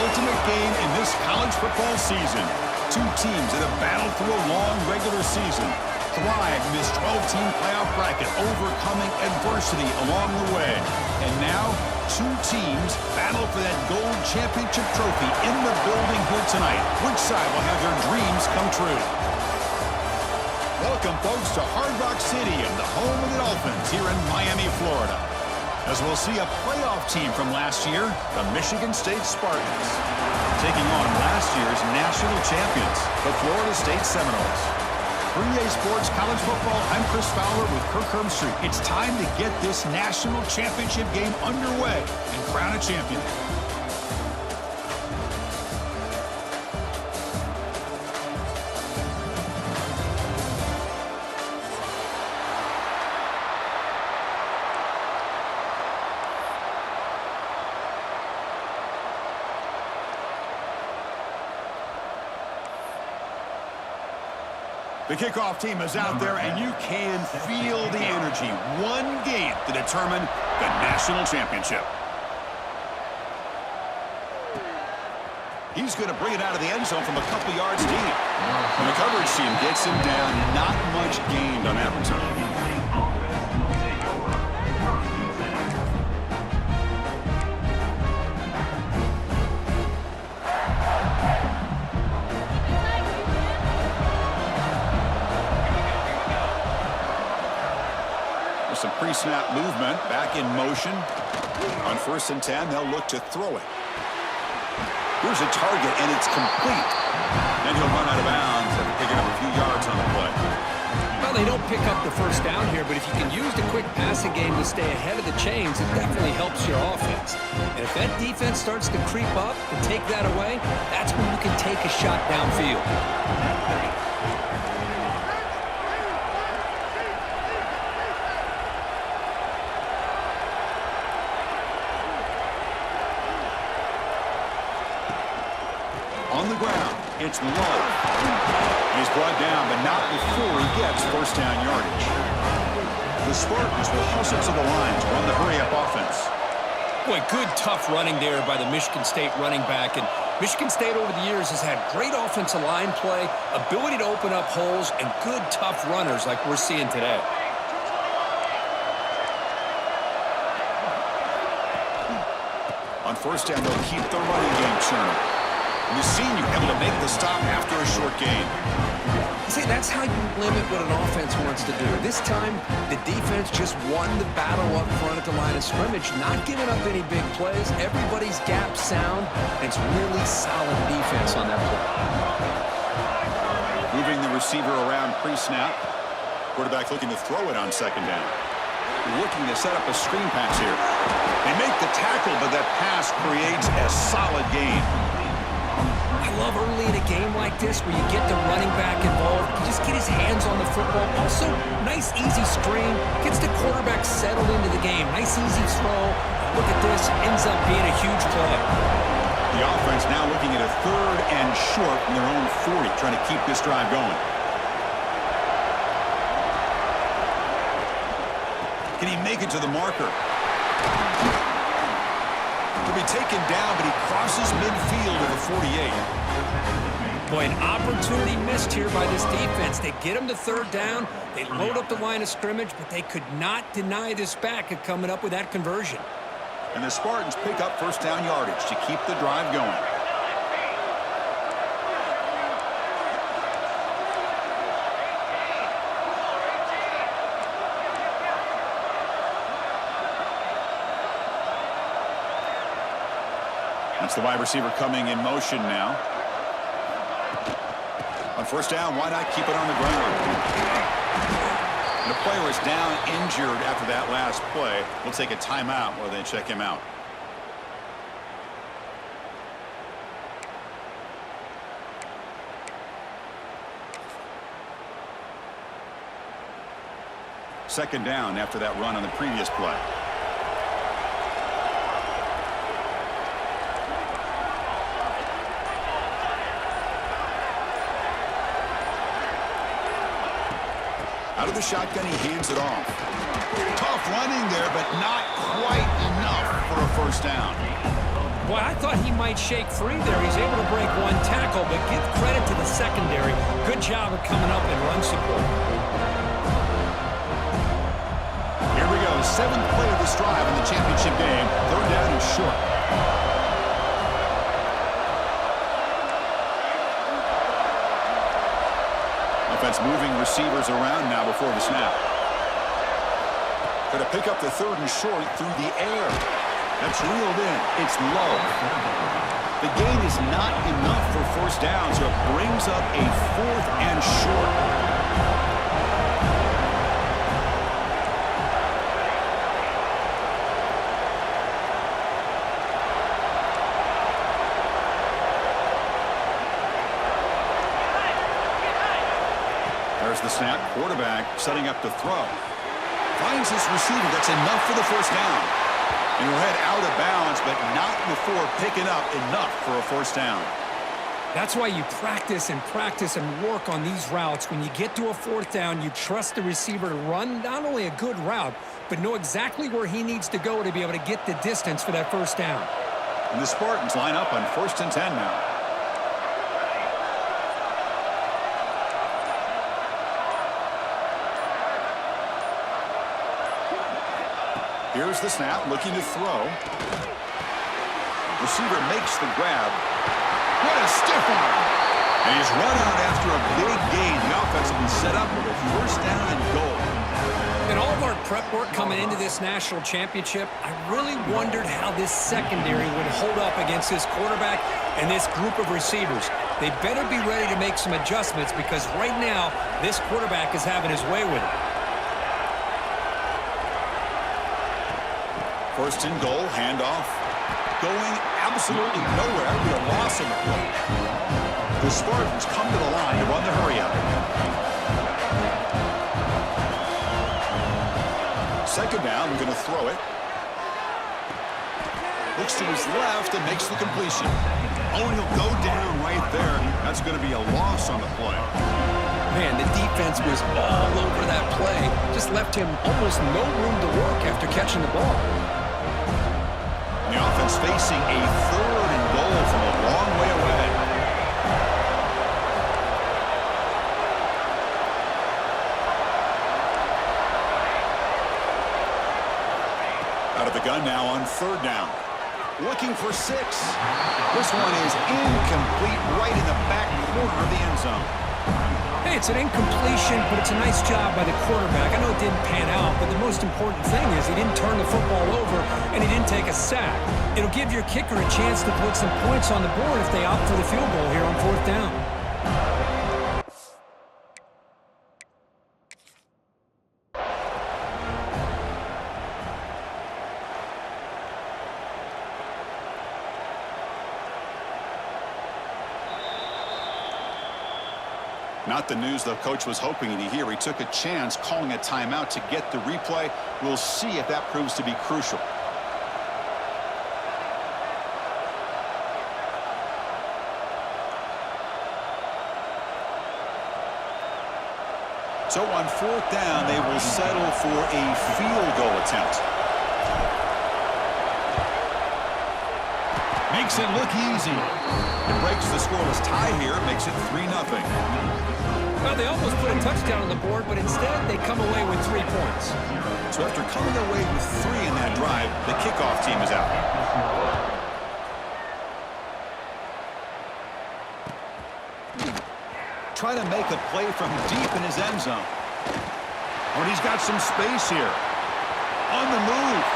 ultimate game in this college football season. Two teams that have battled through a long regular season, thrived in this 12-team playoff bracket, overcoming adversity along the way. And now, two teams battle for that gold championship trophy in the building here tonight. Which side will have their dreams come true? Welcome, folks, to Hard Rock Stadium, the home of the Dolphins here in Miami, Florida. As we'll see a playoff team from last year, the Michigan State Spartans, taking on last year's national champions, the Florida State Seminoles. For EA Sports College Football, I'm Chris Fowler with Kirk Herbstreit. It's time to get this national championship game underway and crown a champion. The kickoff team is out there, and you can feel the energy. One game to determine the national championship. He's going to bring it out of the end zone from a couple yards deep. And the coverage team gets him down. Not much gained on that return. Some pre-snap movement, back in motion. On 1st and 10, they'll look to throw it. Here's a target, and it's complete. Then he'll run out of bounds after picking up a few yards on the play. Well, they don't pick up the first down here, but if you can use the quick passing game to stay ahead of the chains, it definitely helps your offense. And if that defense starts to creep up and take that away, that's when you can take a shot downfield. On the ground, it's low. He's brought down, but not before he gets first down yardage. The Spartans will hustle to the line to run the hurry-up offense. Boy, good tough running there by the Michigan State running back. And Michigan State over the years has had great offensive line play, ability to open up holes, and good tough runners like we're seeing today. On 1st down, they'll keep the running game churning. And the senior able to make the stop after a short gain. See, that's how you limit what an offense wants to do. This time, the defense just won the battle up front at the line of scrimmage, not giving up any big plays. Everybody's gap sound. It's really solid defense on that play. Moving the receiver around pre-snap. Quarterback looking to throw it on 2nd down. Looking to set up a screen pass here. They make the tackle, but that pass creates a solid gain. I love early in a game like this where you get the running back involved. You just get his hands on the football. Also, nice, easy screen. Gets the quarterback settled into the game. Nice, easy throw. Look at this. Ends up being a huge play. The offense now looking at a 3rd and short from their own 40, trying to keep this drive going. Can he make it to the marker? He'll be taken down, but he crosses midfield to the 48. Boy, an opportunity missed here by this defense. They get him to 3rd down. They load up the line of scrimmage, but they could not deny this back at coming up with that conversion. And the Spartans pick up first down yardage to keep the drive going. That's the wide receiver coming in motion now. On 1st down, why not keep it on the ground? And the player is down injured after that last play. We'll take a timeout while they check him out. Second down after that run on the previous play. Out of the shotgun, he hands it off. Tough running there, but not quite enough for a first down. Boy, I thought he might shake free there. He's able to break one tackle, but give credit to the secondary. Good job of coming up and run support. Here we go, 7th play of this drive in the championship game. 3rd down and short. Offense moving receivers around now before the snap. Going to pick up the 3rd and short through the air. That's reeled in. It's low. The gain is not enough for 1st down, so it brings up a 4th and short. There's the snap. Quarterback setting up to throw. Finds his receiver. That's enough for the 1st down. And we'll head out of bounds, but not before picking up enough for a 1st down. That's why you practice and work on these routes. When you get to a 4th down, you trust the receiver to run not only a good route, but know exactly where he needs to go to be able to get the distance for that 1st down. And the Spartans line up on 1st and 10 now. Here's the snap, looking to throw. Receiver makes the grab. What a stiff arm! And he's run out after a big gain. The offense will be set up with a 1st down and goal. In all of our prep work coming into this national championship, I really wondered how this secondary would hold up against this quarterback and this group of receivers. They better be ready to make some adjustments because right now, this quarterback is having his way with it. 1st and goal, handoff. Going absolutely nowhere. It'll be a loss in the play. The Spartans come to the line to run the hurry-up. 2nd down, we're going to throw it. Looks to his left and makes the completion. Oh, and he'll go down right there. That's going to be a loss on the play. Man, the defense was all over that play. Just left him almost no room to work after catching the ball. The offense facing a 3rd and goal from a long way away. Out of the gun now on 3rd down. Looking for 6. This one is incomplete right in the back corner of the end zone. Hey, it's an incompletion, but it's a nice job by the quarterback. I know it didn't pan out, but the most important thing is he didn't turn the football over and he didn't take a sack. It'll give your kicker a chance to put some points on the board if they opt for the field goal here on 4th down. Not the news the coach was hoping to hear. He took a chance calling a timeout to get the replay. We'll see if that proves to be crucial. So on 4th down, they will settle for a field goal attempt. Makes it look easy. It breaks the scoreless tie here. Makes it 3-0. Well, they almost put a touchdown on the board, but instead they come away with 3 points. So after coming away with 3 in that drive, the kickoff team is out. Try to make a play from deep in his end zone. Oh, and he's got some space here. On the move.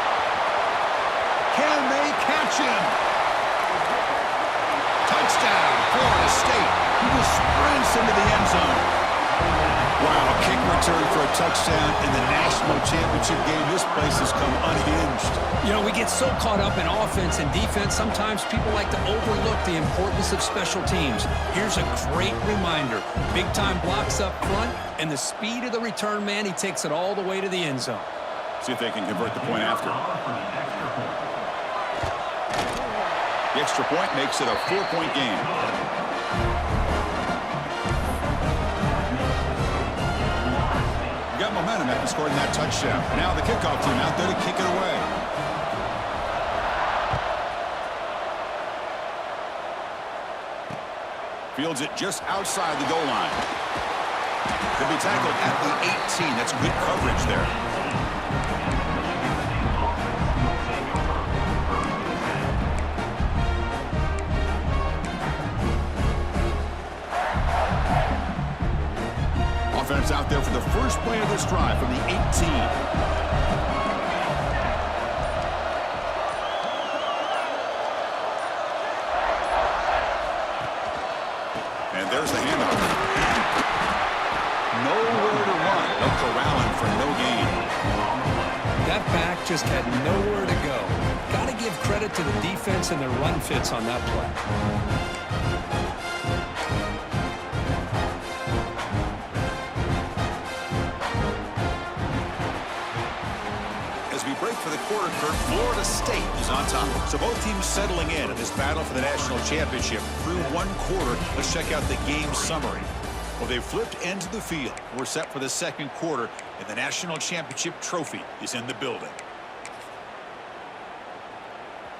Can they catch him? Touchdown, Florida State. He just sprints into the end zone. Wow, kick return for a touchdown in the national championship game. This place has come unhinged. You know, we get so caught up in offense and defense, sometimes people like to overlook the importance of special teams. Here's a great reminder. Big-time blocks up front, and the speed of the return man, he takes it all the way to the end zone. See if they can convert the point after. The extra point makes it a 4-point game. Got momentum after scoring that touchdown. Now the kickoff team out there to kick it away. Fields it just outside the goal line. He'll be tackled at the 18. That's good coverage there. Offense out there for the first play of this drive from the 18. There's the handoff. Nowhere to run. They'll corral him for no gain. That back just had nowhere to go. Got to give credit to the defense and their run fits on that play. As we break for the quarter, Kirk, Florida State is on top. So both teams settling in this battle for the national championship through one quarter. Let's check out the game summary. Well, they've flipped into the field. We're set for the second quarter, and the national championship trophy is in the building.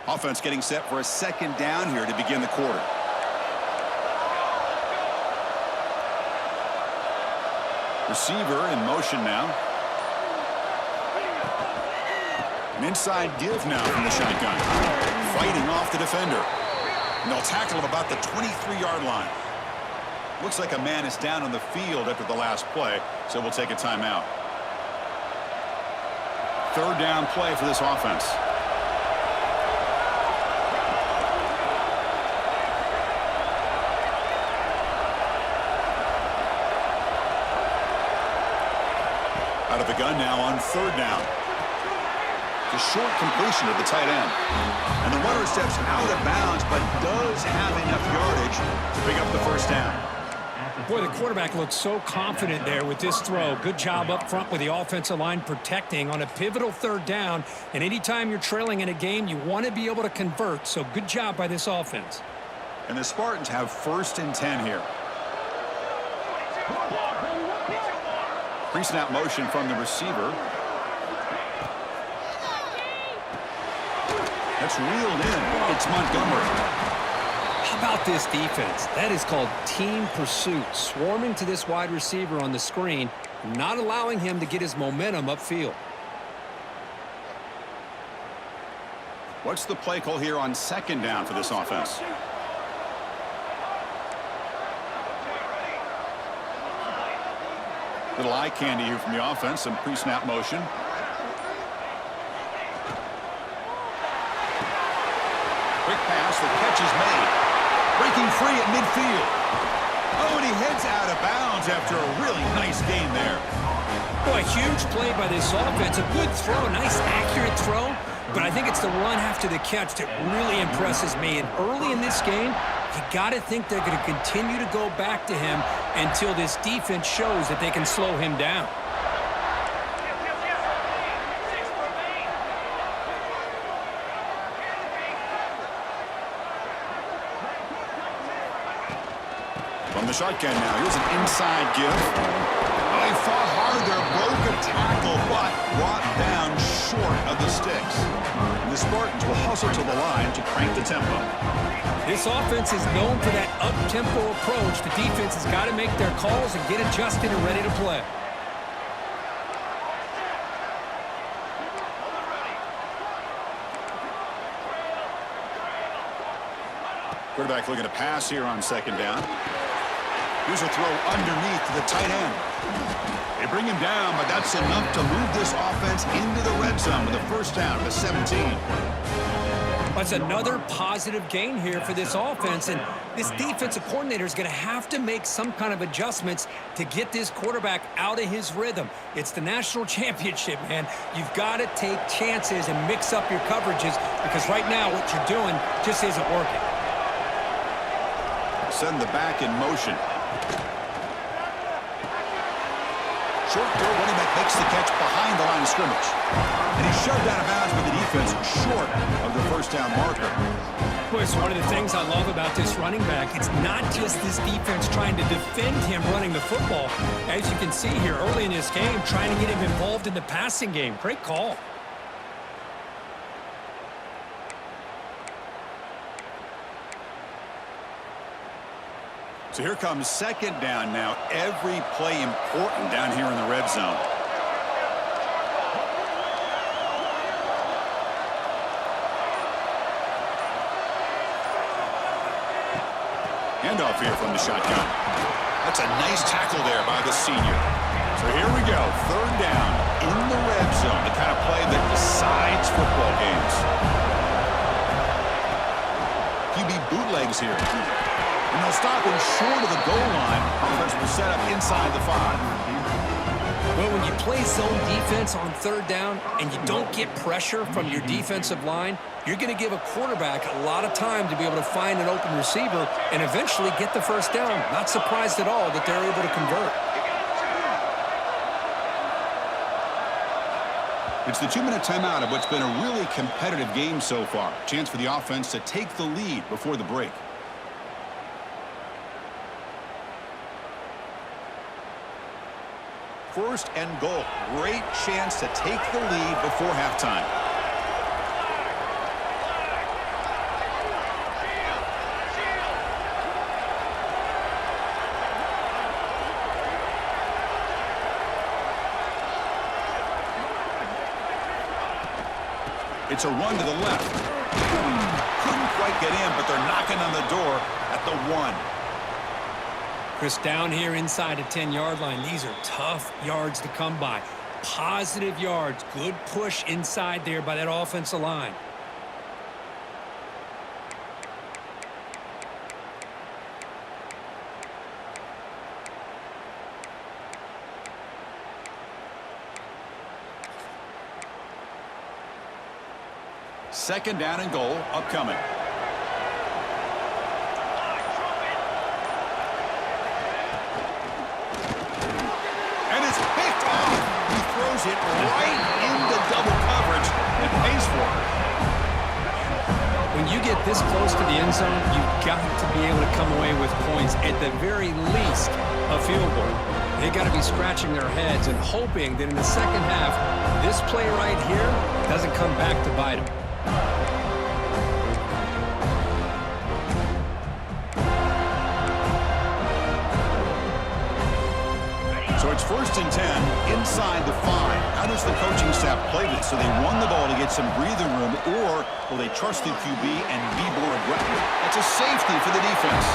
Offense getting set for a second down here to begin the quarter. Receiver in motion now. An inside give now from the shotgun. Fighting off the defender. And they'll tackle him about the 23-yard line. Looks like a man is down on the field after the last play, so we'll take a timeout. Third down play for this offense. Out of the gun now on third down. The short completion of the tight end. And the runner steps out of bounds, but does have enough yardage to pick up the first down. Boy, the quarterback looks so confident there with this throw. Good job up front with the offensive line protecting on a pivotal third down. And anytime you're trailing in a game, you want to be able to convert. So good job by this offense. And the Spartans have 1st and 10 here. Pre-snap motion from the receiver. That's reeled in. It's Montgomery. How about this defense? That is called team pursuit. Swarming to this wide receiver on the screen, not allowing him to get his momentum upfield. What's the play call here on second down for this offense? Little eye candy here from the offense. Some pre-snap motion. Quick pass. The catch is made. Breaking free at midfield. Oh, and he heads out of bounds after a really nice game there. Boy, huge play by this offense. A good throw, a nice accurate throw. But I think it's the run after the catch that really impresses me. And early in this game, you got to think they're going to continue to go back to him until this defense shows that they can slow him down. From the shotgun now, here's an inside give. Oh, he fought hard there, broke a tackle, but brought down short of the sticks. And the Spartans will hustle to the line to crank the tempo. This offense is known for that up-tempo approach. The defense has got to make their calls and get adjusted and ready to play. Quarterback looking to pass here on second down. Here's a throw underneath to the tight end. They bring him down, but that's enough to move this offense into the red zone with a first down to 17. That's another positive gain here for this offense, and this defensive coordinator is going to have to make some kind of adjustments to get this quarterback out of his rhythm. It's the national championship, man. You've got to take chances and mix up your coverages because right now what you're doing just isn't working. Send the back in motion. Short throw, running back makes the catch behind the line of scrimmage. And he's shoved out of bounds by the defense short of the first down marker. Boy, it's one of the things I love about this running back. It's not just this defense trying to defend him running the football. As you can see here early in this game, trying to get him involved in the passing game. Great call. So here comes second down now. Every play important down here in the red zone. Handoff here from the shotgun. That's a nice tackle there by the senior. So here we go. Third down in the red zone. The kind of play that decides football games. QB bootlegs here. And they'll stop him short of the goal line. Offense will set up inside the 5. Well, when you play zone defense on third down and you don't get pressure from your defensive line, you're going to give a quarterback a lot of time to be able to find an open receiver and eventually get the first down. Not surprised at all that they're able to convert. It's the 2-minute timeout of what's been a really competitive game so far. Chance for the offense to take the lead before the break. First and goal. Great chance to take the lead before halftime. It's a run to the left. Couldn't quite get in, but they're knocking on the door at the 1. Chris, down here inside the 10-yard line, these are tough yards to come by. Positive yards, good push inside there by that offensive line. Second down and goal upcoming. And it's picked off. He throws it right into double coverage and pays for it. When you get this close to the end zone, you've got to be able to come away with points, at the very least a field goal. They got to be scratching their heads and hoping that in the second half, this play right here doesn't come back to bite them. So it's first and 10 inside the 5. How does the coaching staff play this? So they won the ball to get some breathing room, or will they trust the QB and be more aggressive? That's a safety for the defense.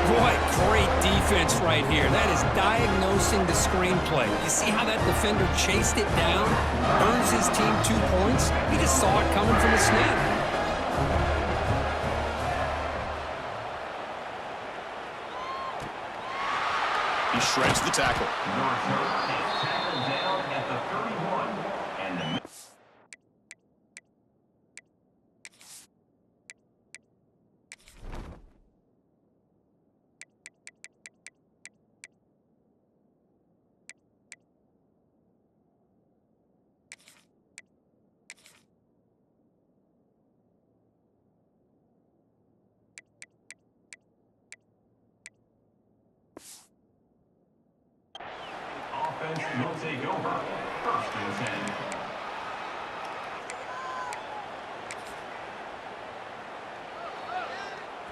Boy, great defense right here. That is diagnosing the screenplay. You see how that defender chased it down, earns his team 2 points? He just saw it coming from the snap. He shreds the tackle. Tackled down at the 31. And the offense will take over. First and 10.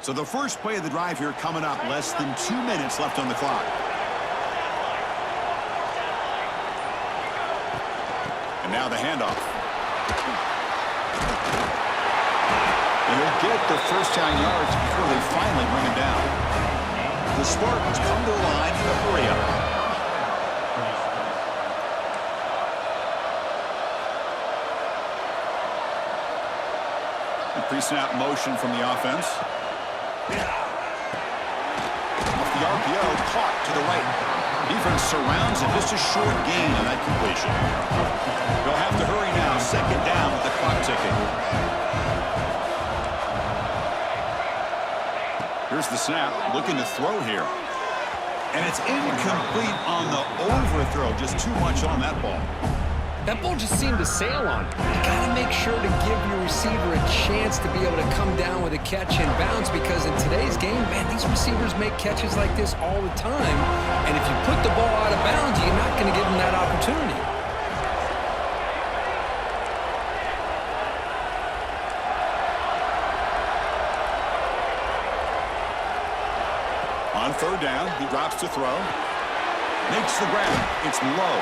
So the first play of the drive here coming up, less than 2 minutes left on the clock. And now the handoff. And he'll get the first down yards before they finally bring him down. The Spartans come to the line in a hurry up. Pre-snap motion from the offense. Off the RPO, caught to the right. Defense surrounds him. Just a short gain on that completion. They'll have to hurry now. Second down with the clock ticking. Here's the snap. Looking to throw here. And it's incomplete on the overthrow. Just too much on that ball. That ball just seemed to sail on. You got to make sure to give your receiver a chance to be able to come down with a catch and bounce, because in today's game, man, these receivers make catches like this all the time. And if you put the ball out of bounds, you're not going to give them that opportunity. On third down, he drops to throw. Makes the grab. It's low.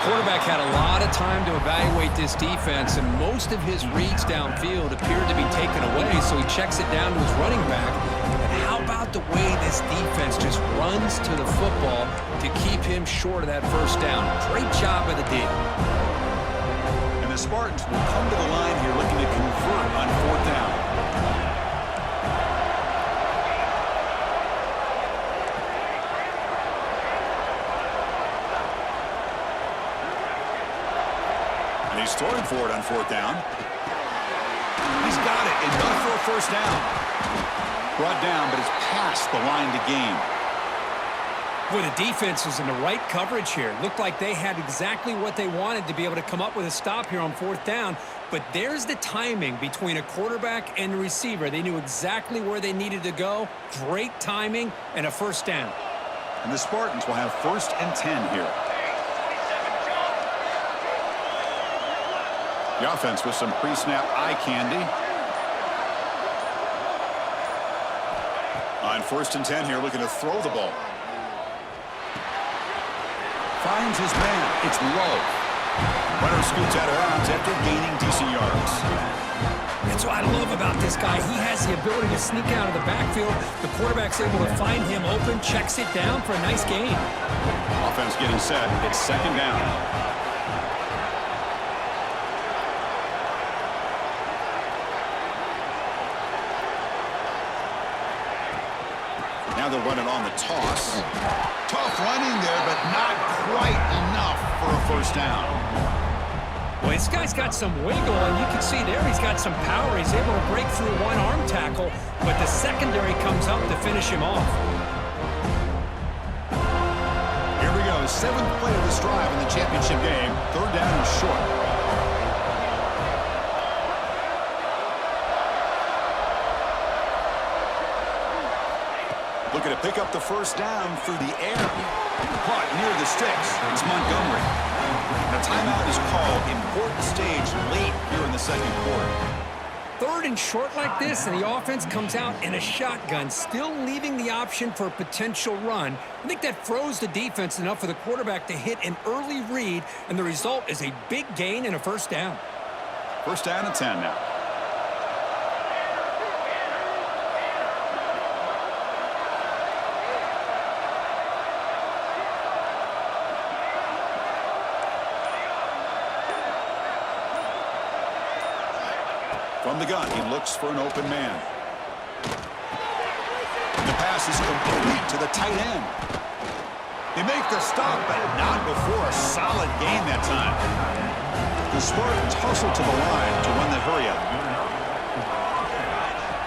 Quarterback had a lot of time to evaluate this defense, and most of his reads downfield appeared to be taken away, so he checks it down to his running back. But how about the way this defense just runs to the football to keep him short of that first down? Great job by the D. And the Spartans will come to the line here looking to convert on fourth down. He's throwing for it on fourth down. He's got it. Enough for a first down. Brought down, but it's past the line to gain. Boy, the defense was in the right coverage here. Looked like they had exactly what they wanted to be able to come up with a stop here on fourth down. But there's the timing between a quarterback and a receiver. They knew exactly where they needed to go. Great timing and a first down. And the Spartans will have 1st and 10 here. The offense with some pre-snap eye candy. On 1st and 10 here, looking to throw the ball. Finds his man. It's low. Runner scoots out of bounds after gaining decent yards. That's what I love about this guy. He has the ability to sneak out of the backfield. The quarterback's able to find him open, checks it down for a nice gain. Offense getting set. It's 2nd down. Now they're running on the toss. Tough running there, but not quite enough for a first down. Well, this guy's got some wiggle, and you can see there he's got some power. He's able to break through one arm tackle, but the secondary comes up to finish him off. Here we go. 7th play of this drive in the championship game. 3rd down and short. Looking to pick up the first down through the air. Caught near the sticks. It's Montgomery. And a timeout is called. Important stage late here in the 2nd quarter. 3rd and short like this, and the offense comes out in a shotgun, still leaving the option for a potential run. I think that froze the defense enough for the quarterback to hit an early read, and the result is a big gain and a first down. 1st down and 10 now. From the gun, he looks for an open man. The pass is complete to the tight end. They make the stop, but not before a solid gain that time. The Spartans hustle to the line to run the hurry-up.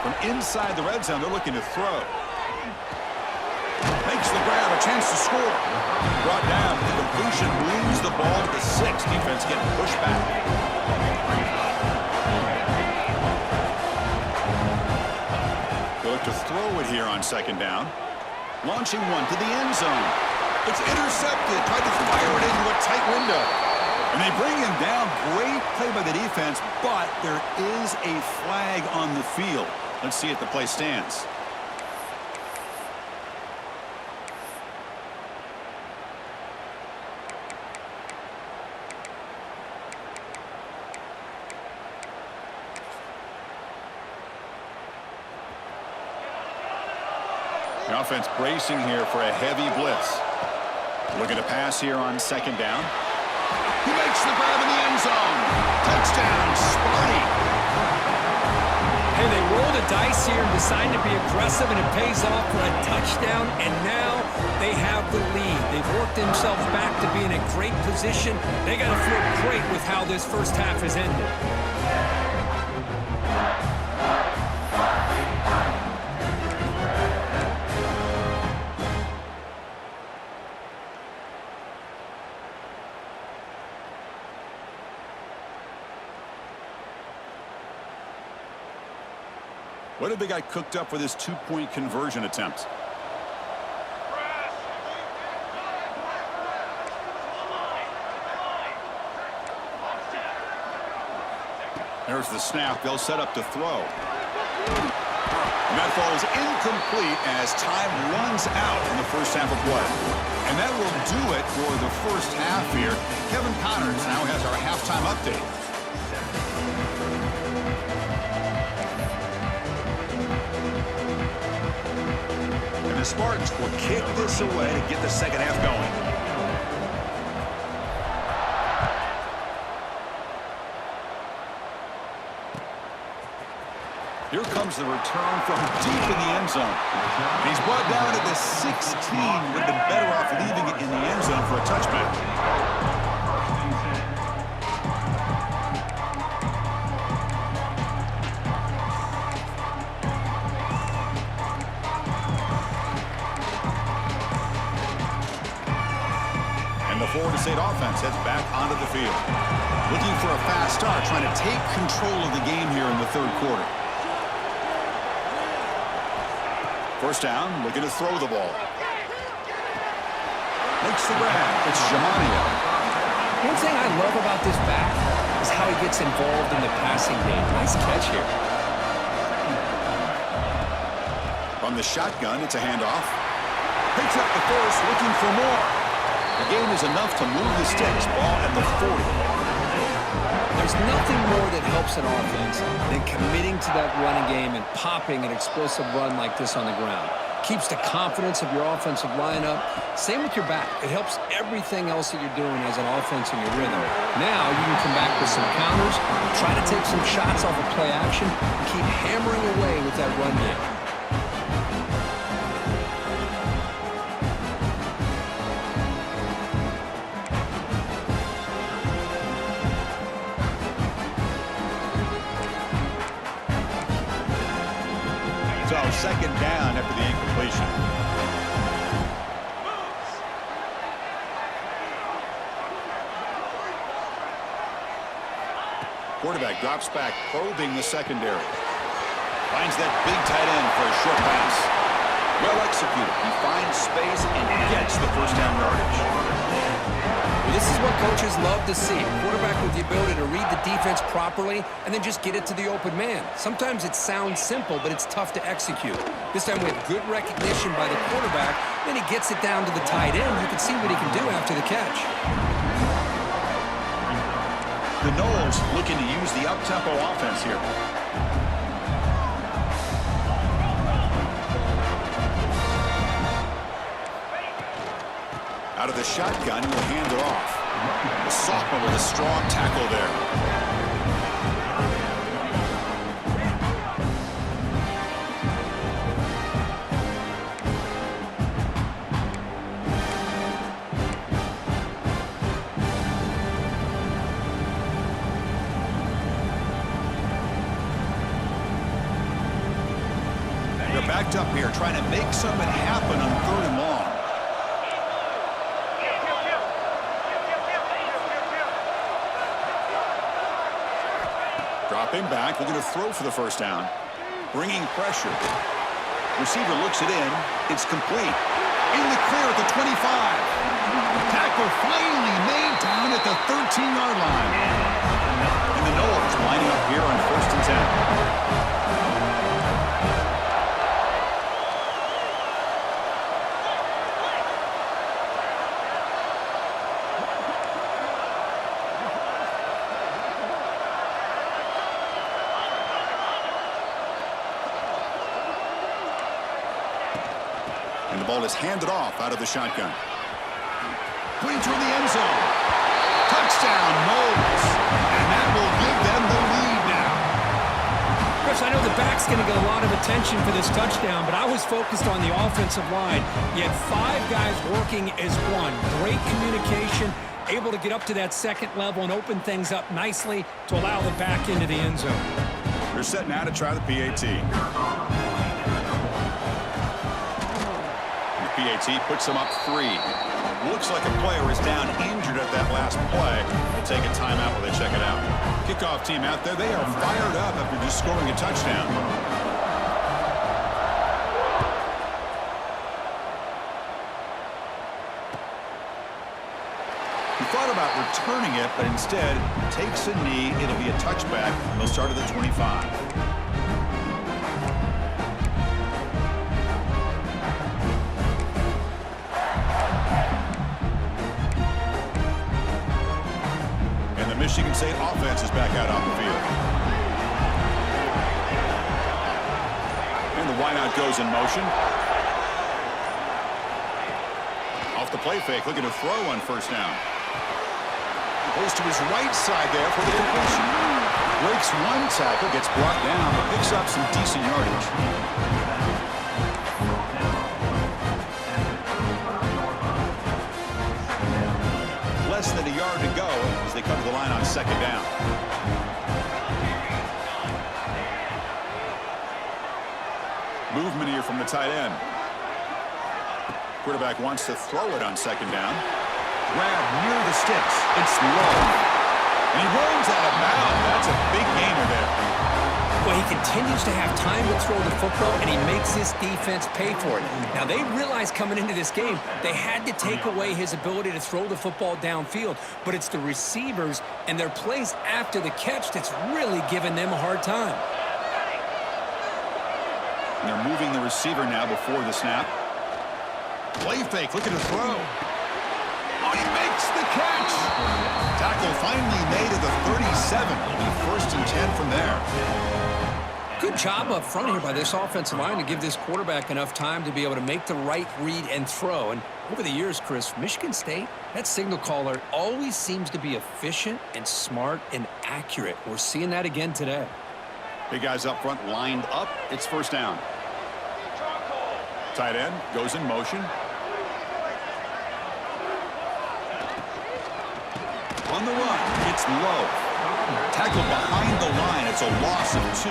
From inside the red zone, they're looking to throw. Makes the grab, a chance to score. Brought down, the completion moves the ball to the 6. Defense getting pushed back. Look to throw it here on 2nd down. Launching one to the end zone. It's intercepted. Tried to fire it into a tight window. And they bring him down. Great play by the defense, but there is a flag on the field. Let's see if the play stands. The offense bracing here for a heavy blitz. Looking to pass here on 2nd down. He makes the grab in the end zone. Touchdown, Sparty. Hey, they roll the dice here and decide to be aggressive, and it pays off for a touchdown, and now they have the lead. They've worked themselves back to be in a great position. They got to feel great with how this first half has ended. What have they got cooked up for this 2-point conversion attempt? There's the snap. They'll set up to throw. And that falls incomplete as time runs out in the first half of play. And that will do it for the first half here. Kevin Connors now has our halftime update. And the Spartans will kick this away to get the second half going. Here comes the return from deep in the end zone. And he's brought down at the 16. Would have been better off leaving it in the end zone for a touchback. And the Florida State offense heads back onto the field. Looking for a fast start, trying to take control of the game here in the third quarter. First down, looking to throw the ball. Makes the grab. It's Jamania. One thing I love about this back is how he gets involved in the passing game. Nice catch here. From the shotgun, it's a handoff. Picks up the first, looking for more. The gain is enough to move the sticks. Ball at the 40. There's nothing more that helps an offense than committing to that running game and popping an explosive run like this on the ground. Keeps the confidence of your offensive lineup. Same with your back. It helps everything else that you're doing as an offense in your rhythm. Now you can come back with some counters, try to take some shots off of play action, and keep hammering away with that run game. So second down after the incompletion. Quarterback drops back, probing the secondary. Finds that big tight end for a short pass. Well executed. He finds space and gets the first down yardage. This is what coaches love to see. A quarterback with the ability to read the defense properly and then just get it to the open man. Sometimes it sounds simple, but it's tough to execute. This time we have good recognition by the quarterback. Then he gets it down to the tight end. You can see what he can do after the catch. The Noles looking to use the up-tempo offense here. Out of the shotgun, he'll hand it off. The sophomore with a strong tackle there. They're backed up here, trying to make something happen on 3rd and long. Dropping back, looking to throw for the first down. Bringing pressure. Receiver looks it in. It's complete. In the clear at the 25. Tackle finally made down at the 13-yard line. And the Noles lining up here on 1st and 10. And the ball is handed off out of the shotgun. Putting toward the end zone. Touchdown, Noles. And that will give them the lead now. Chris, I know the back's going to get a lot of attention for this touchdown, but I was focused on the offensive line. You had 5 guys working as one. Great communication, able to get up to that second level and open things up nicely to allow the back into the end zone. They're set now to try the PAT. PAT puts them up 3. Looks like a player is down injured at that last play. They'll take a timeout while they check it out. Kickoff team out there, they are fired up after just scoring a touchdown. He thought about returning it, but instead takes a knee. It'll be a touchback. They'll start at the 25. Michigan State offense is back out on the field. And the wideout goes in motion. Off the play fake, looking to throw on first down. Goes to his right side there for the completion. Breaks one tackle, gets brought down, but picks up some decent yardage. Less than a yard to go as they come to the line on second down. Movement here from the tight end. Quarterback wants to throw it on second down. Grab near the sticks. It's low. And he rolls out of bounds. That's a big gainer there. Well, he continues to have time to throw the football, and he makes this defense pay for it. Now, they realized coming into this game they had to take away his ability to throw the football downfield, but it's the receivers and their plays after the catch that's really giving them a hard time. And they're moving the receiver now before the snap. Play fake, looking to throw. Oh, he makes the catch. Tackle finally made at the 37. It'll be 1st and 10 from there. Good job up front here by this offensive line to give this quarterback enough time to be able to make the right read and throw. And over the years, Chris, Michigan State, that signal caller always seems to be efficient and smart and accurate. We're seeing that again today. Big guys up front lined up. It's first down. Tight end goes in motion. On the run, it's low. Tackled behind the line. It's a loss of 2.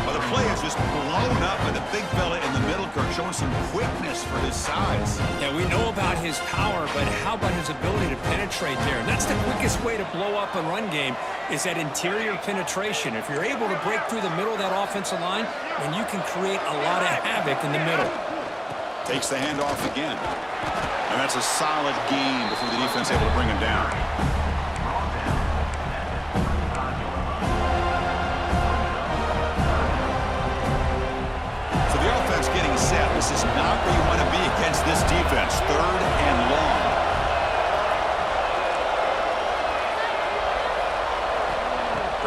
But the play is just blown up by the big fella in the middle, Kirk, showing some quickness for his size. Yeah, we know about his power, but how about his ability to penetrate there? And that's the quickest way to blow up a run game is that interior penetration. If you're able to break through the middle of that offensive line, then you can create a lot of havoc in the middle. Takes the handoff again. And that's a solid gain before the defense able to bring him down. So the offense getting set. This is not where you want to be against this defense. 3rd and long.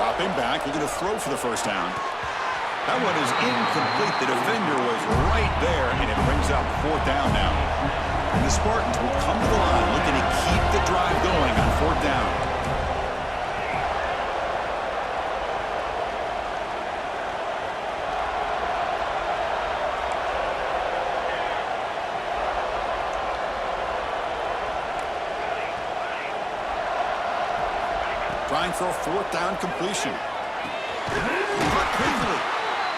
Dropping back, looking to throw for the first down. That one is incomplete. The defender was right there, and it brings up 4th down now. And the Spartans will come to the line looking to keep the drive going on 4th down. Trying for a 4th down completion. Quickly.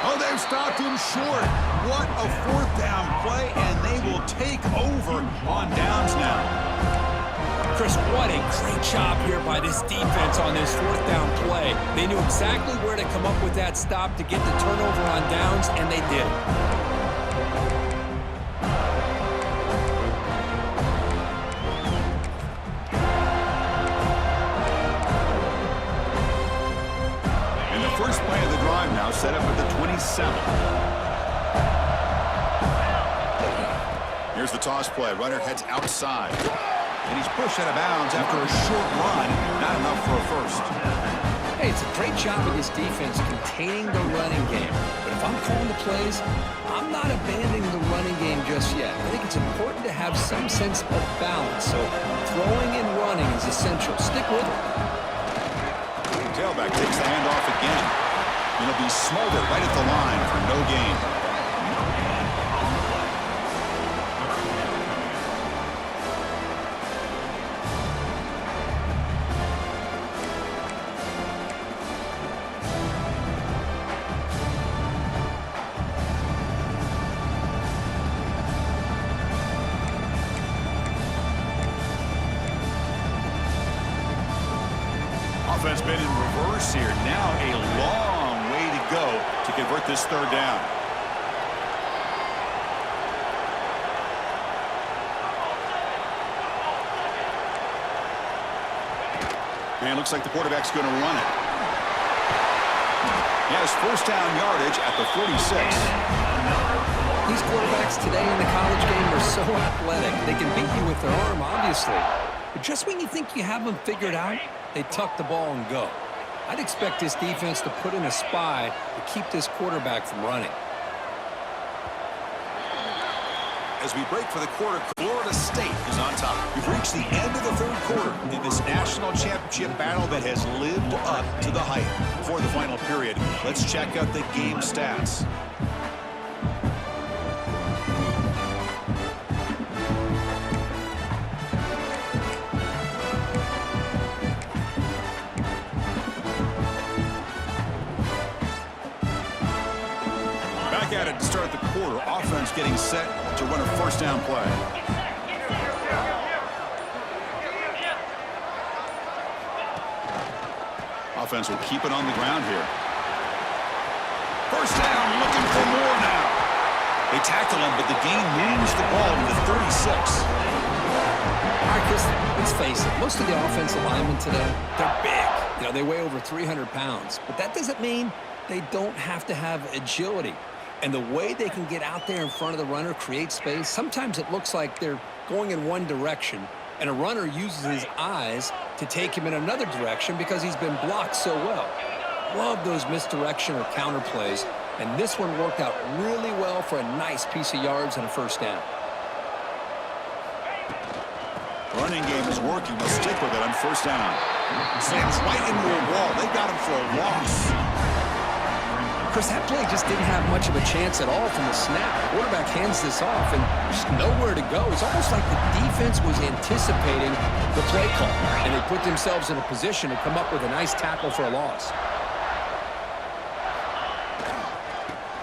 Oh, they've stopped him short. What a 4th down play, and they will take over on downs now. Chris, what a great job here by this defense on this 4th down play. They knew exactly where to come up with that stop to get the turnover on downs, and they did it. First play of the drive now set up at the 27. Here's the toss play. Runner heads outside. And he's pushed out of bounds after a short run. Not enough for a first. Hey, it's a great job of this defense containing the running game. But if I'm calling the plays, I'm not abandoning the running game just yet. I think it's important to have some sense of balance. So throwing and running is essential. Stick with it. Tailback takes the handoff again. It'll be smothered right at the line for no gain. Offense been in reverse here. Now a long way to go to convert this 3rd down. And it looks like the quarterback's going to run it. He has 1st down yardage at the 46. These quarterbacks today in the college game are so athletic. They can beat you with their arm, obviously. But just when you think you have them figured out, they tuck the ball and go. I'd expect this defense to put in a spy to keep this quarterback from running. As we break for the quarter, Florida State is on top. We've reached the end of the third quarter in this national championship battle that has lived up to the hype. Before the final period, let's check out the game stats. Back at it to start the quarter. Offense getting set to run a first down play. Offense will keep it on the ground here. First down, looking for more now. They tackle him, but the gain moves the ball to the 36. All right, Chris, let's face it. Most of the offensive linemen today, they're big. You know, they weigh over 300 pounds. But that doesn't mean they don't have to have agility. And the way they can get out there in front of the runner, create space, sometimes it looks like they're going in one direction, and a runner uses his eyes to take him in another direction because he's been blocked so well. Love those misdirection or counter plays, and this one worked out really well for a nice piece of yards and a first down. Running game is working. They'll stick with it on first down. Slams right into a wall. They got him for a loss. Chris, that play just didn't have much of a chance at all from the snap. The quarterback hands this off, and just nowhere to go. It's almost like the defense was anticipating the play call, and they put themselves in a position to come up with a nice tackle for a loss.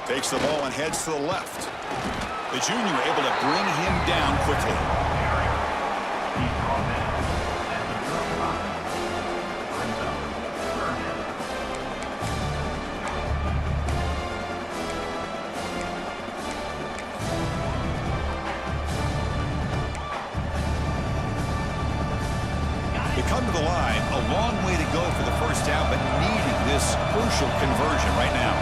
Takes the ball and heads to the left. The junior able to bring him down quickly. Come to the line, a long way to go for the first down, but needing this crucial conversion right now.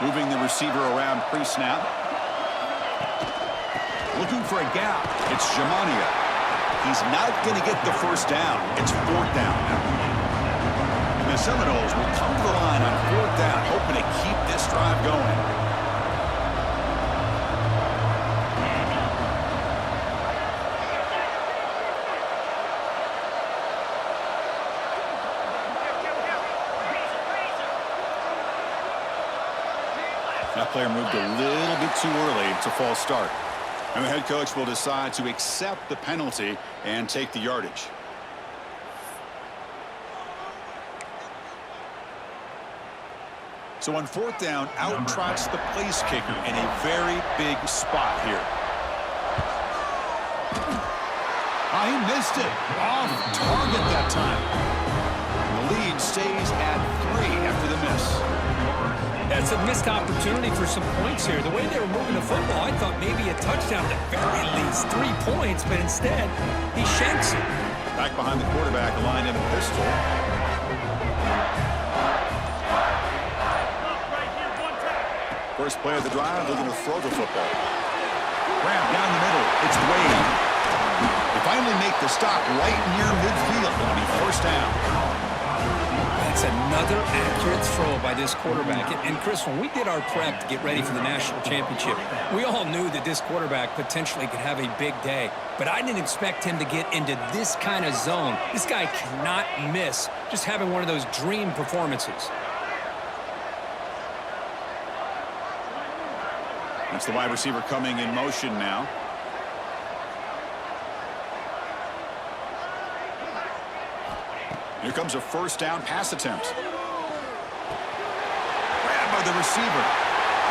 Moving the receiver around pre-snap. Looking for a gap. It's Jamania. He's not going to get the first down. It's fourth down now. And the Seminoles will come to the line on fourth down, hoping to keep this drive going. That player moved a little bit too early. It's a false start. And the head coach will decide to accept the penalty and take the yardage. So on fourth down, out trots the place kicker in a very big spot here. Oh, he missed it. Off target that time. The lead stays at 3 after the miss. That's a missed opportunity for some points here. The way they were moving the football, I thought maybe a touchdown at the very least, 3 points, but instead, he shanks it. Back behind the quarterback, lined in a pistol. First play of the drive, they're going to throw the football. Grab down the middle. It's Wade. They finally make the stop right near midfield. It'll be first down. That's another accurate throw by this quarterback. And Chris, when we did our prep to get ready for the national championship, we all knew that this quarterback potentially could have a big day. But I didn't expect him to get into this kind of zone. This guy cannot miss just having one of those dream performances. That's the wide receiver coming in motion now. Here comes a first down pass attempt. Grabbed by the receiver.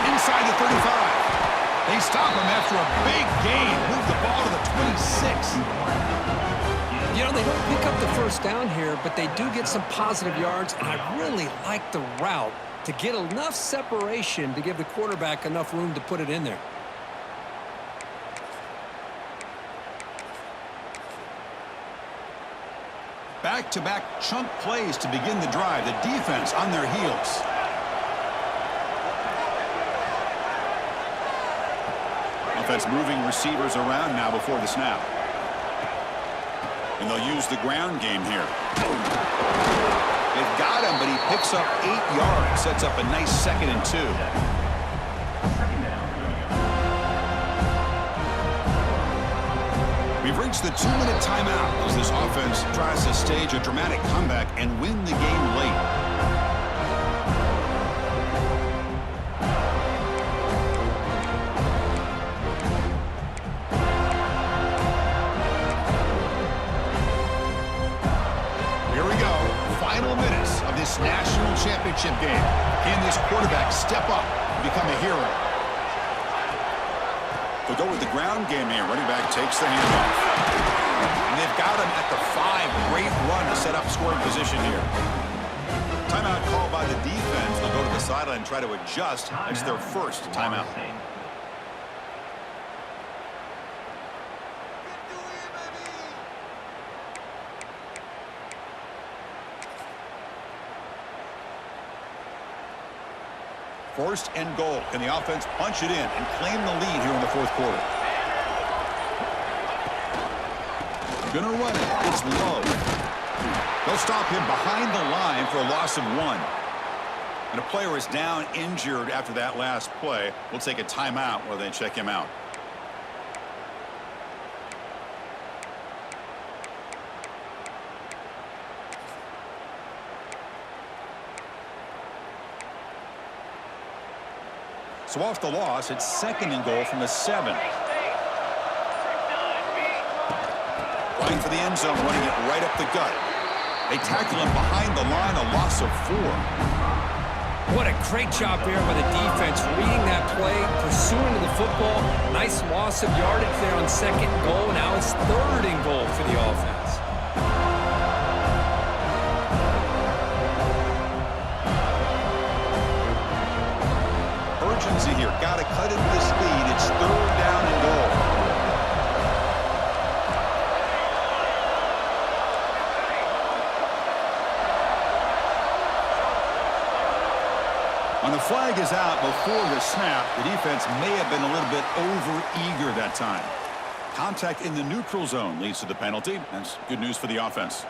Inside the 35. They stop him after a big gain. Move the ball to the 26. You know, they don't pick up the first down here, but they do get some positive yards, and I really like the route to get enough separation to give the quarterback enough room to put it in there. Back-to-back chunk plays to begin the drive. The defense on their heels. Defense moving receivers around now before the snap. And they'll use the ground game here. They've got him, but he picks up 8 yards. Sets up a nice 2nd and 2. We've reached the 2-minute timeout as this offense tries to stage a dramatic comeback and win the game late. This national championship game. Can this quarterback step up and become a hero? They'll go with the ground game here. Running back takes the handoff. And they've got him at the 5. Great run to set up scoring position here. Timeout called by the defense. They'll go to the sideline and try to adjust. It's their first timeout. First and goal. Can the offense punch it in and claim the lead here in the 4th quarter? Gonna run it. It's low. They'll stop him behind the line for a loss of 1. And a player is down injured after that last play. We'll take a timeout while they check him out. So off the loss, it's 2nd and goal from the 7. Going for the end zone, running it right up the gut. They tackle him behind the line, a loss of 4. What a great job there by the defense, reading that play, pursuing to the football. Nice loss of yardage there on 2nd and goal. Now it's 3rd and goal for the offense. Here, got to cut into the speed. It's 3rd down and goal. When the flag is out before the snap, the defense may have been a little bit over-eager that time. Contact in the neutral zone leads to the penalty. That's good news for the offense.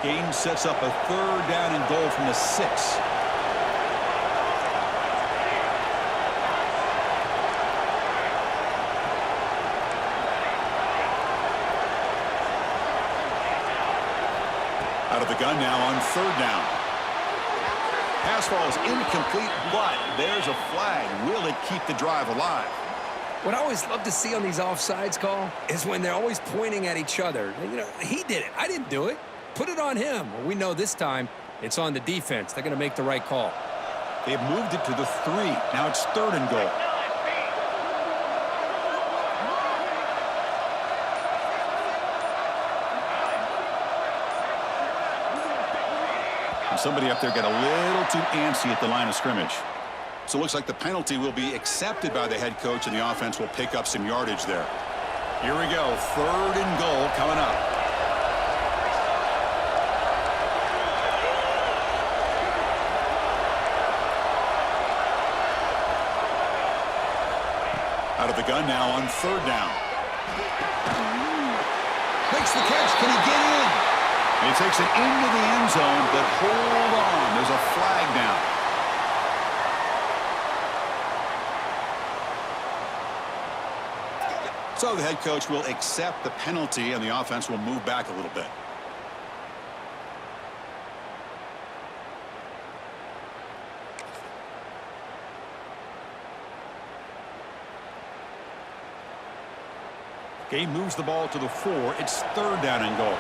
Game sets up a 3rd down and goal from the 6. Out of the gun now on 3rd down. Pass ball is incomplete, but there's a flag. Will it keep the drive alive? What I always love to see on these offsides call is when they're always pointing at each other. You know, he did it. I didn't do it. Put it on him. Well, we know this time it's on the defense. They're going to make the right call. They've moved it to the 3. Now it's 3rd and goal. And somebody up there got a little too antsy at the line of scrimmage. So it looks like the penalty will be accepted by the head coach, and the offense will pick up some yardage there. Here we go. 3rd and goal coming up. Out of the gun now on 3rd down. Makes the catch. Can he get in? And he takes it into the end zone, but hold on. There's a flag down. So the head coach will accept the penalty, and the offense will move back a little bit. Game moves the ball to the 4. It's 3rd down and goal.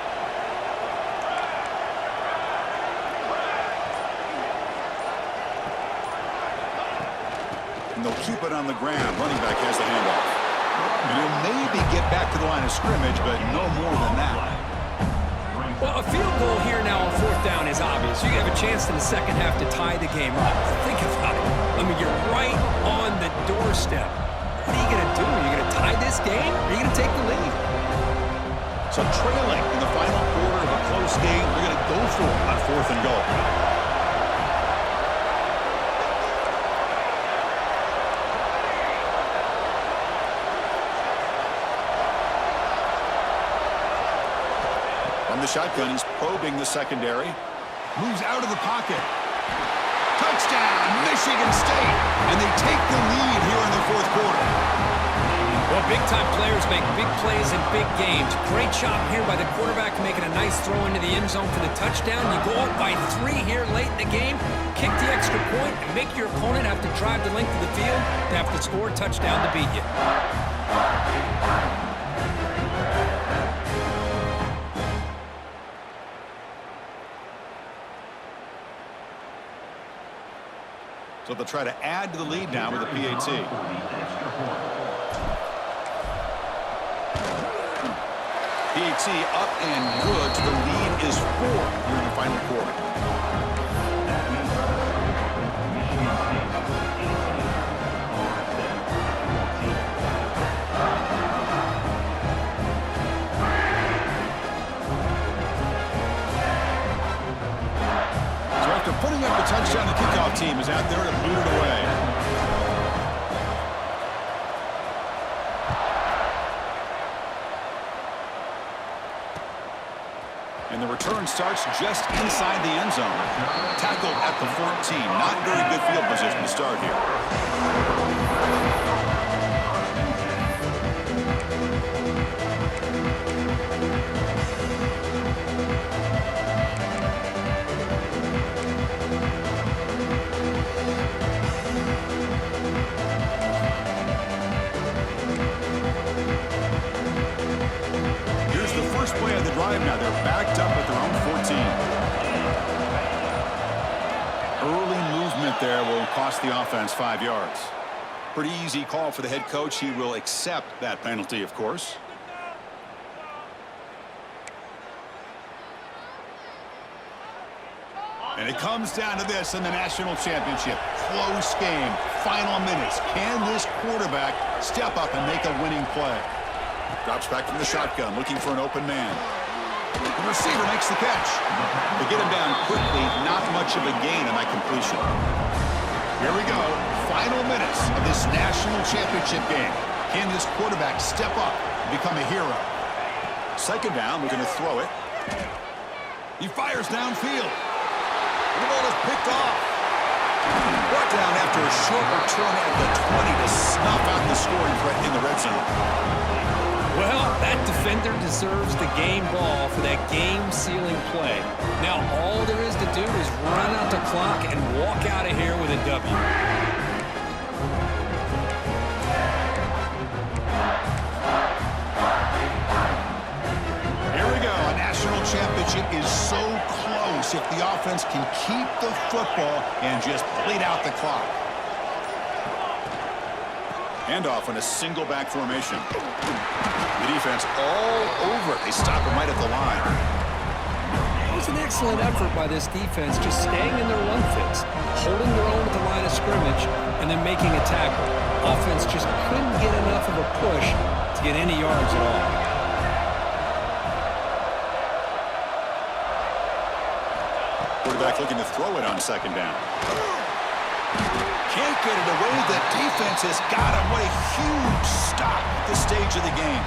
And they'll keep it on the ground. Running back has the handoff. And he'll maybe get back to the line of scrimmage, but no more than that. Well, a field goal here now on 4th down is obvious. You have a chance in the second half to tie the game up. Think about it. I mean, you're right on the doorstep. What are you going to do? Are you going to tie this game, or are you going to take the lead? So trailing in the final quarter of a close game, they're going to go for it on 4th and goal. From the shotgun, he's probing the secondary. Moves out of the pocket. Touchdown, Michigan State. And they take the lead here in the 4th quarter. Well, big-time players make big plays in big games. Great job here by the quarterback making a nice throw into the end zone for the touchdown. You go up by 3 here late in the game, kick the extra point, and make your opponent have to drive the length of the field to have to score a touchdown to beat you. So they'll try to add to the lead now with a PAT. PAT up and good. So the lead is 4 here in the final quarter. So after putting up the touchdown, the kickoff team is out there to boot it away. And the return starts just inside the end zone. Tackled at the 14. Not very good field position to start here. Here's the first play of the drive now. They're backed up at their own 14. Early movement there will cost the offense 5 yards. Pretty easy call for the head coach. He will accept that penalty, of course. And it comes down to this in the national championship. Close game. Final minutes. Can this quarterback step up and make a winning play? Drops back from the shotgun, looking for an open man. The receiver makes the catch. They get him down quickly. Not much of a gain on that completion. Here we go. Final minutes of this national championship game. Can this quarterback step up and become a hero? Second down, we're going to throw it. He fires downfield. The ball is picked off. Brought down after a short return at the 20 to snuff out the scoring threat in the red zone. Well, that defender deserves the game ball for that game-sealing play. Now, all there is to do is run out the clock and walk out of here with a W. Here we go. A national championship is so close if the offense can keep the football and just bleed out the clock. Handoff in a single back formation. The defense all over it. They stop him right at the line. It was an excellent effort by this defense, just staying in their run fits, holding their own at the line of scrimmage, and then making a tackle. Offense just couldn't get enough of a push to get any yards at all. Quarterback looking to throw it on second down. Can't get it away. The defense has got him. What a huge stop at this stage of the game.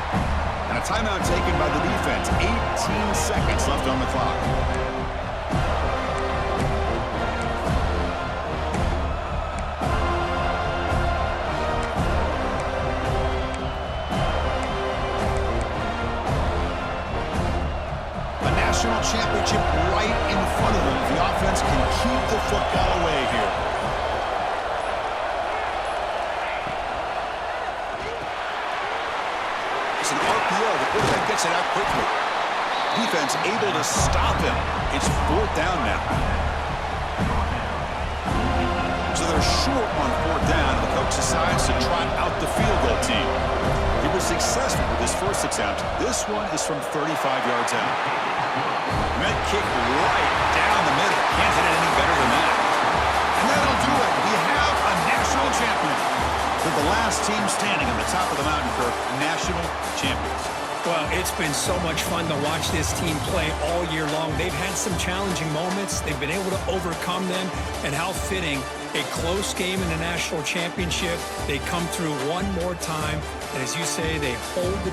And a timeout taken by the defense. 18 seconds left on the clock. A national championship right in front of them. The offense can keep the football away here. It's an RPO. The quarterback gets it out quickly. Defense able to stop him. It's 4th down now. So they're short on 4th down, and the coach decides to trot out the field goal team. He was successful with his first attempt. This one is from 35 yards out. And that kick right down the middle. Can't hit it any better than that. And that'll do it. We have a national champion. They're the last team standing on the top of the mountain, Kirk. National champions. Well, it's been so much fun to watch this team play all year long. They've had some challenging moments. They've been able to overcome them, and how fitting. A close game in the national championship. They come through one more time, and as you say, they hold the